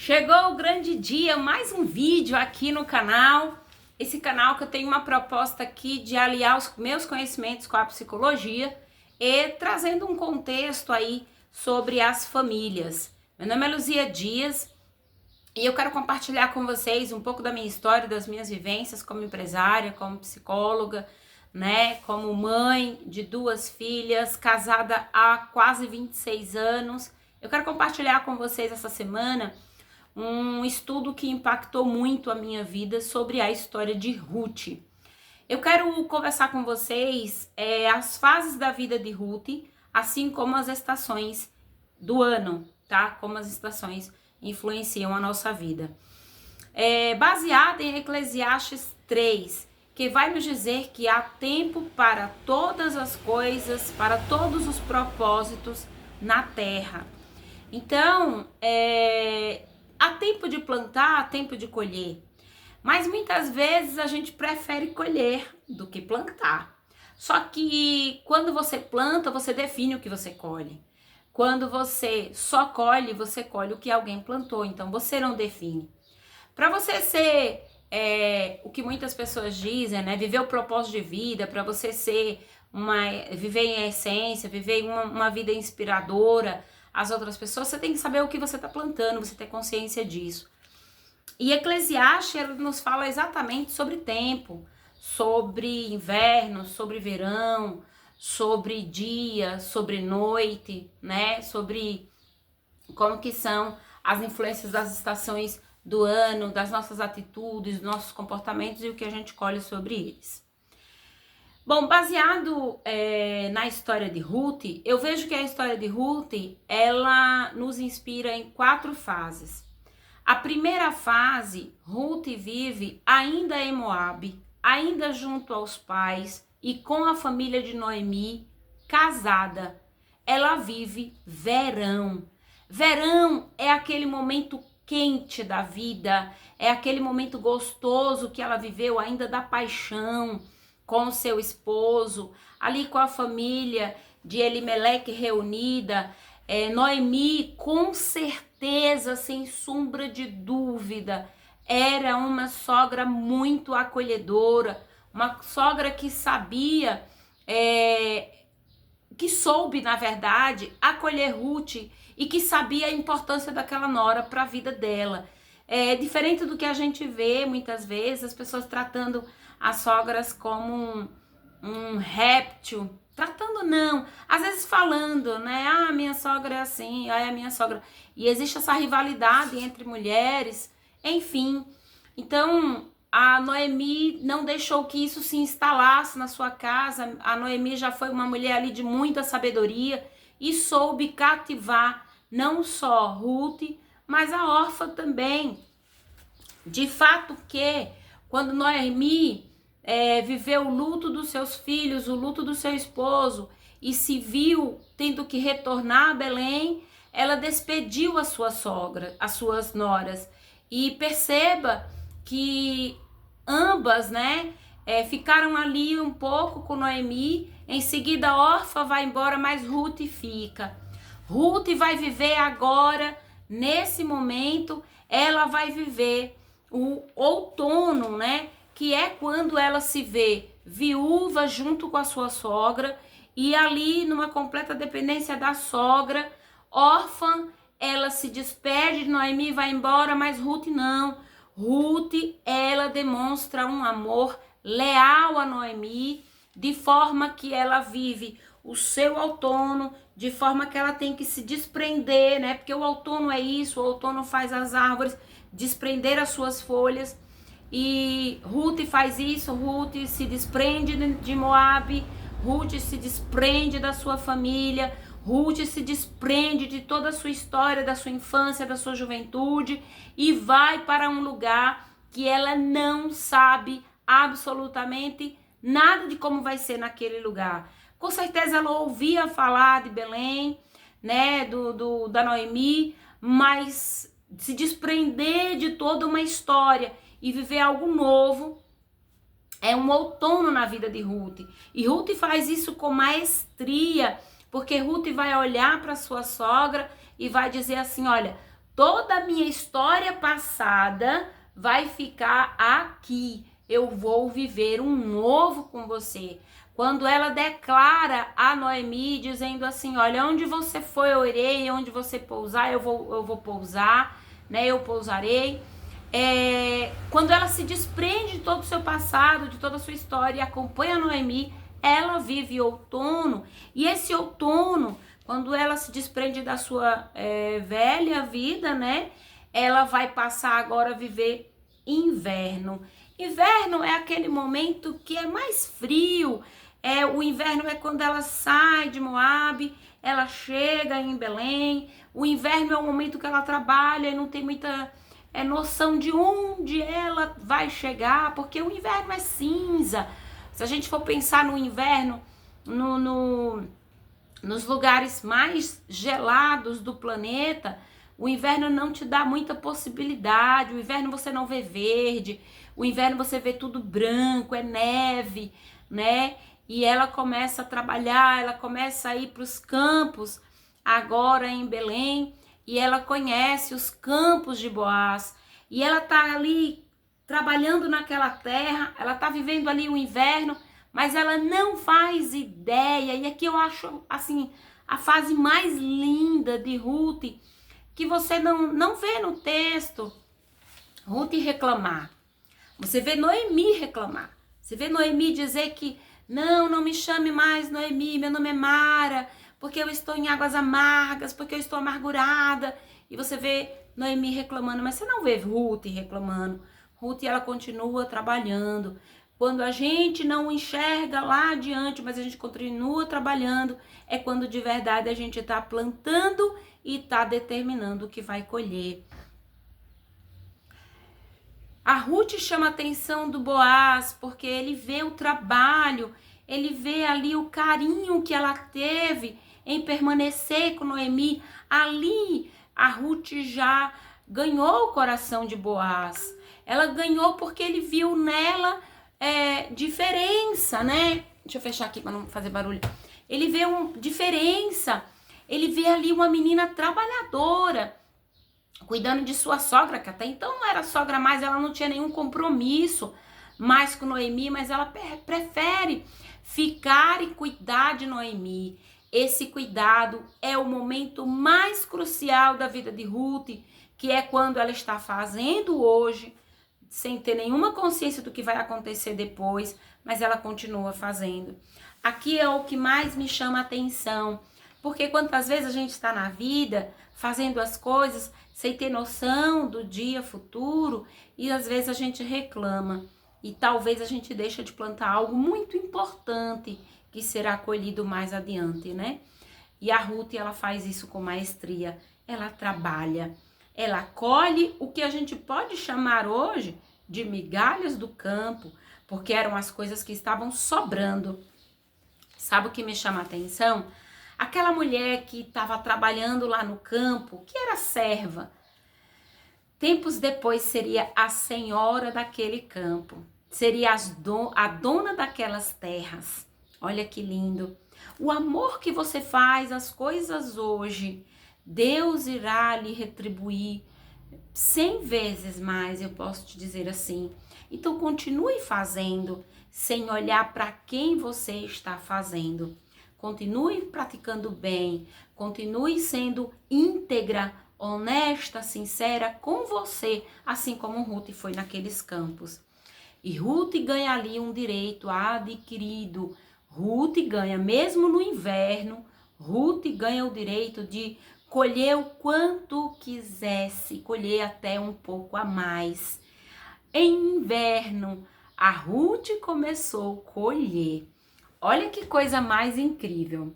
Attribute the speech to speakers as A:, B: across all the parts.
A: Chegou o grande dia, mais um vídeo aqui no canal. Esse canal que eu tenho uma proposta aqui de aliar os meus conhecimentos com a psicologia e trazendo um contexto aí sobre as famílias. Meu nome é Luzia Dias e eu quero compartilhar com vocês um pouco da minha história, das minhas vivências como empresária, como psicóloga, né, como mãe de 2 filhas, casada há quase 26 anos. Eu quero compartilhar com vocês essa semana um estudo que impactou muito a minha vida sobre a história de Ruth. Eu quero conversar com vocês as fases da vida de Ruth, assim como as estações do ano, tá? Como as estações influenciam a nossa vida. Baseada em Eclesiastes 3, que vai nos dizer que há tempo para todas as coisas, para todos os propósitos na terra. Então, há tempo de plantar, há tempo de colher. Mas muitas vezes a gente prefere colher do que plantar. Só que quando você planta, você define o que você colhe. Quando você só colhe, você colhe o que alguém plantou. Então você não define. Para você ser o que muitas pessoas dizem, né? Viver o propósito de vida, para você ser viver em essência, viver uma vida inspiradora às outras pessoas, você tem que saber o que você está plantando, você ter consciência disso. E Eclesiastes ele nos fala exatamente sobre tempo, sobre inverno, sobre verão, sobre dia, sobre noite, né? Sobre como que são as influências das estações do ano, das nossas atitudes, dos nossos comportamentos e o que a gente colhe sobre eles. Bom, baseado na história de Ruth, eu vejo que a história de Ruth, ela nos inspira em 4 fases. A primeira fase, Ruth vive ainda em Moabe, ainda junto aos pais e com a família de Noemi, casada. Ela vive verão. Verão é aquele momento quente da vida, é aquele momento gostoso que ela viveu ainda da paixão, com o seu esposo, ali com a família de Elimeleque reunida. Noemi, com certeza, sem sombra de dúvida, era uma sogra muito acolhedora, uma sogra que sabia, que soube, na verdade, acolher Ruth e que sabia a importância daquela nora para a vida dela. Diferente do que a gente vê muitas vezes, as pessoas tratando as sogras como um réptil, tratando não, às vezes falando, né, minha sogra é assim, a minha sogra, e existe essa rivalidade entre mulheres, enfim. Então, a Noemi não deixou que isso se instalasse na sua casa. A Noemi já foi uma mulher ali de muita sabedoria e soube cativar não só Ruth, mas a órfã também. De fato que, quando Noemi viveu o luto dos seus filhos, o luto do seu esposo, e se viu tendo que retornar a Belém, ela despediu a sua sogra, as suas noras. E perceba que ambas, né, ficaram ali um pouco com Noemi. Em seguida, a órfã vai embora, mas Ruth fica. Ruth vai viver agora, nesse momento, ela vai viver o outono, né? Que é quando ela se vê viúva junto com a sua sogra e ali numa completa dependência da sogra, órfã, ela se despede de Noemi, vai embora, mas Ruth não. Ruth, ela demonstra um amor leal a Noemi, de forma que ela vive o seu outono, de forma que ela tem que se desprender, né? Porque o outono é isso, o outono faz as árvores desprender as suas folhas. E Ruth faz isso, Ruth se desprende de Moabe, Ruth se desprende da sua família, Ruth se desprende de toda a sua história, da sua infância, da sua juventude e vai para um lugar que ela não sabe absolutamente nada de como vai ser naquele lugar. Com certeza ela ouvia falar de Belém, né, da Noemi, mas se desprender de toda uma história e viver algo novo é um outono na vida de Ruth. E Ruth faz isso com maestria, porque Ruth vai olhar para sua sogra e vai dizer assim: olha, Toda a minha história passada vai ficar aqui. Eu vou viver um novo com você. Quando ela declara a Noemi, dizendo assim, olha, onde você foi, eu irei, onde você pousar, eu vou pousar, né? Eu pousarei. Quando ela se desprende de todo o seu passado, de toda a sua história e acompanha a Noemi, ela vive outono. E esse outono, quando ela se desprende da sua velha vida, né? Ela vai passar agora a viver inverno. Inverno é aquele momento que é mais frio. O inverno é quando ela sai de Moabe, ela chega em Belém. O inverno é o momento que ela trabalha e não tem muita noção de onde ela vai chegar, porque o inverno é cinza. Se a gente for pensar no inverno, nos lugares mais gelados do planeta, o inverno não te dá muita possibilidade. O inverno você não vê verde, o inverno você vê tudo branco, é neve, né? E ela começa a trabalhar, ela começa a ir para os campos, agora em Belém, e ela conhece os campos de Boaz, e ela tá ali trabalhando naquela terra, ela tá vivendo ali o inverno, mas ela não faz ideia, e aqui eu acho, assim, a fase mais linda de Ruth, que você não vê no texto, Ruth reclamar. Você vê Noemi reclamar. Você vê Noemi dizer que não me chame mais Noemi, meu nome é Mara, porque eu estou em águas amargas, porque eu estou amargurada. E você vê Noemi reclamando, mas você não vê Ruth reclamando. Ruth, ela continua trabalhando. Quando a gente não enxerga lá adiante, mas a gente continua trabalhando, é quando de verdade a gente está plantando e está determinando o que vai colher. A Ruth chama a atenção do Boaz, porque ele vê o trabalho, ele vê ali o carinho que ela teve em permanecer com Noemi. Ali, a Ruth já ganhou o coração de Boaz. Ela ganhou porque ele viu nela diferença, né? Deixa eu fechar aqui para não fazer barulho. Ele vê uma diferença, ele vê ali uma menina trabalhadora, cuidando de sua sogra, que até então não era sogra mais, ela não tinha nenhum compromisso mais com Noemi, mas ela prefere ficar e cuidar de Noemi. Esse cuidado é o momento mais crucial da vida de Ruth, que é quando ela está fazendo hoje, sem ter nenhuma consciência do que vai acontecer depois, mas ela continua fazendo. Aqui é o que mais me chama a atenção, porque quantas vezes a gente está na vida fazendo as coisas sem ter noção do dia futuro e às vezes a gente reclama e talvez a gente deixa de plantar algo muito importante que será colhido mais adiante, né? E a Ruth, ela faz isso com maestria, ela trabalha, ela colhe o que a gente pode chamar hoje de migalhas do campo, porque eram as coisas que estavam sobrando. Sabe o que me chama a atenção? Aquela mulher que estava trabalhando lá no campo, que era serva, tempos depois seria a senhora daquele campo, seria a dona daquelas terras. Olha que lindo. O amor que você faz às coisas hoje, Deus irá lhe retribuir 100 vezes mais, eu posso te dizer assim. Então continue fazendo, sem olhar para quem você está fazendo. Continue praticando bem, continue sendo íntegra, honesta, sincera com você, assim como Ruth foi naqueles campos. E Ruth ganha ali um direito adquirido. Ruth ganha, mesmo no inverno, Ruth ganha o direito de colher o quanto quisesse, colher até um pouco a mais. Em inverno, a Ruth começou a colher. Olha que coisa mais incrível.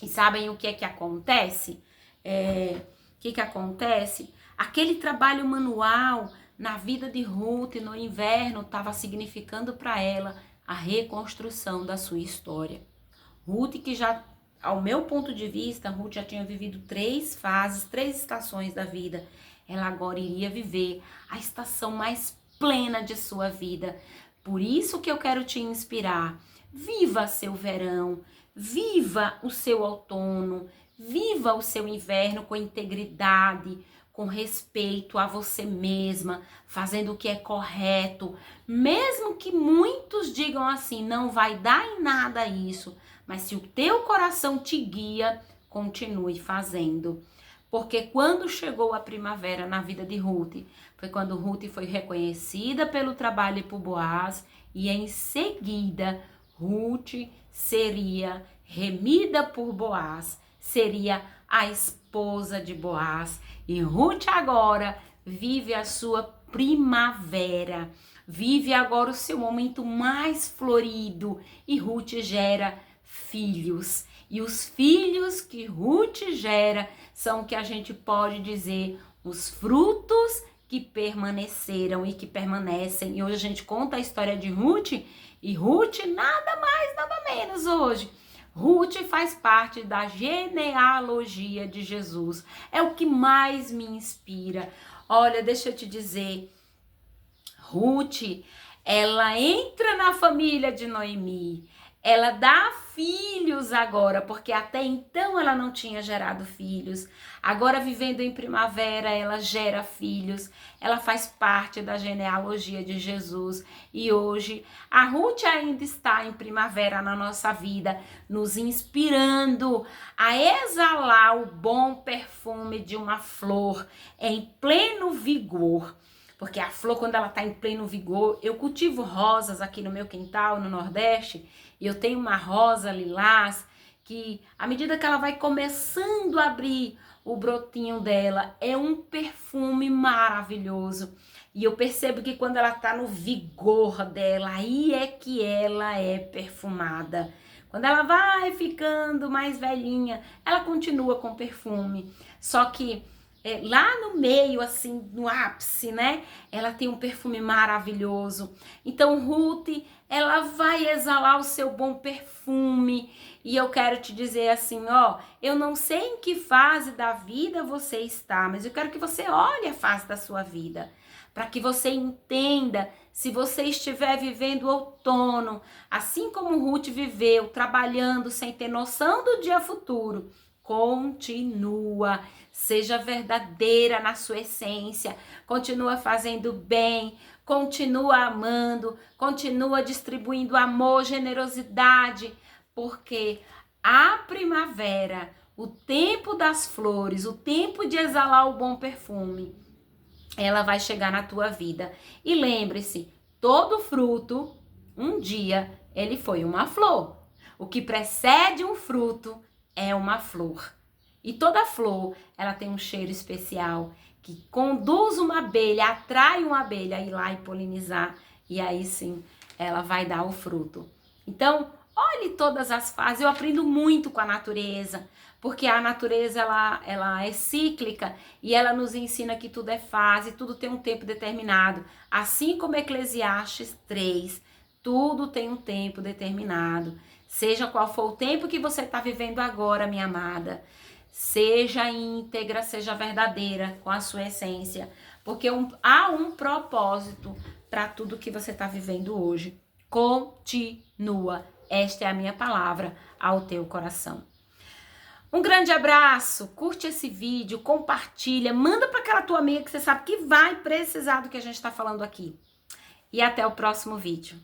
A: E sabem o que é que acontece? O que acontece? Aquele trabalho manual na vida de Ruth no inverno estava significando para ela a reconstrução da sua história. Ruth, que já, ao meu ponto de vista, Ruth já tinha vivido 3 fases, 3 estações da vida. Ela agora iria viver a estação mais plena de sua vida. Por isso que eu quero te inspirar. Viva seu verão, viva o seu outono, viva o seu inverno com integridade, com respeito a você mesma, fazendo o que é correto, mesmo que muitos digam assim, não vai dar em nada isso, mas se o teu coração te guia, continue fazendo. Porque quando chegou a primavera na vida de Ruth, foi quando Ruth foi reconhecida pelo trabalho por Boaz, e em seguida Ruth seria remida por Boaz, seria a esposa de Boaz. E Ruth agora vive a sua primavera, vive agora o seu momento mais florido, e Ruth gera filhos. E os filhos que Ruth gera são o que a gente pode dizer os frutos que permaneceram e que permanecem. E hoje a gente conta a história de Ruth, e Ruth nada mais, nada menos hoje. Ruth faz parte da genealogia de Jesus. É o que mais me inspira. Olha, deixa eu te dizer, Ruth, ela entra na família de Noemi. Ela dá filhos agora, porque até então ela não tinha gerado filhos. Agora, vivendo em primavera, ela gera filhos. Ela faz parte da genealogia de Jesus. E hoje, a Ruth ainda está em primavera na nossa vida, nos inspirando a exalar o bom perfume de uma flor em pleno vigor. Porque a flor, quando ela está em pleno vigor, eu cultivo rosas aqui no meu quintal, no Nordeste, e eu tenho uma rosa lilás, que à medida que ela vai começando a abrir o brotinho dela, é um perfume maravilhoso. E eu percebo que quando ela está no vigor dela, aí é que ela é perfumada. Quando ela vai ficando mais velhinha, ela continua com perfume. Só que lá no meio, assim, no ápice, né? Ela tem um perfume maravilhoso. Então, Ruth, ela vai exalar o seu bom perfume. E eu quero te dizer assim, ó, eu não sei em que fase da vida você está, mas eu quero que você olhe a fase da sua vida, para que você entenda se você estiver vivendo outono, assim como Ruth viveu, trabalhando sem ter noção do dia futuro. Continua, seja verdadeira na sua essência, continua fazendo bem, continua amando, continua distribuindo amor, generosidade, porque a primavera, o tempo das flores, o tempo de exalar o bom perfume, ela vai chegar na tua vida. E lembre-se, todo fruto, um dia, ele foi uma flor. O que precede um fruto é uma flor. E toda flor, ela tem um cheiro especial que conduz uma abelha, atrai uma abelha a ir lá e polinizar. E aí sim, ela vai dar o fruto. Então, olhe todas as fases. Eu aprendo muito com a natureza, porque a natureza ela é cíclica e ela nos ensina que tudo é fase, tudo tem um tempo determinado. Assim como Eclesiastes 3, tudo tem um tempo determinado. Seja qual for o tempo que você está vivendo agora, minha amada, seja íntegra, seja verdadeira com a sua essência, porque há um propósito para tudo que você está vivendo hoje. Continua. Esta é a minha palavra ao teu coração. Um grande abraço, curte esse vídeo, compartilha, manda para aquela tua amiga que você sabe que vai precisar do que a gente está falando aqui. E até o próximo vídeo.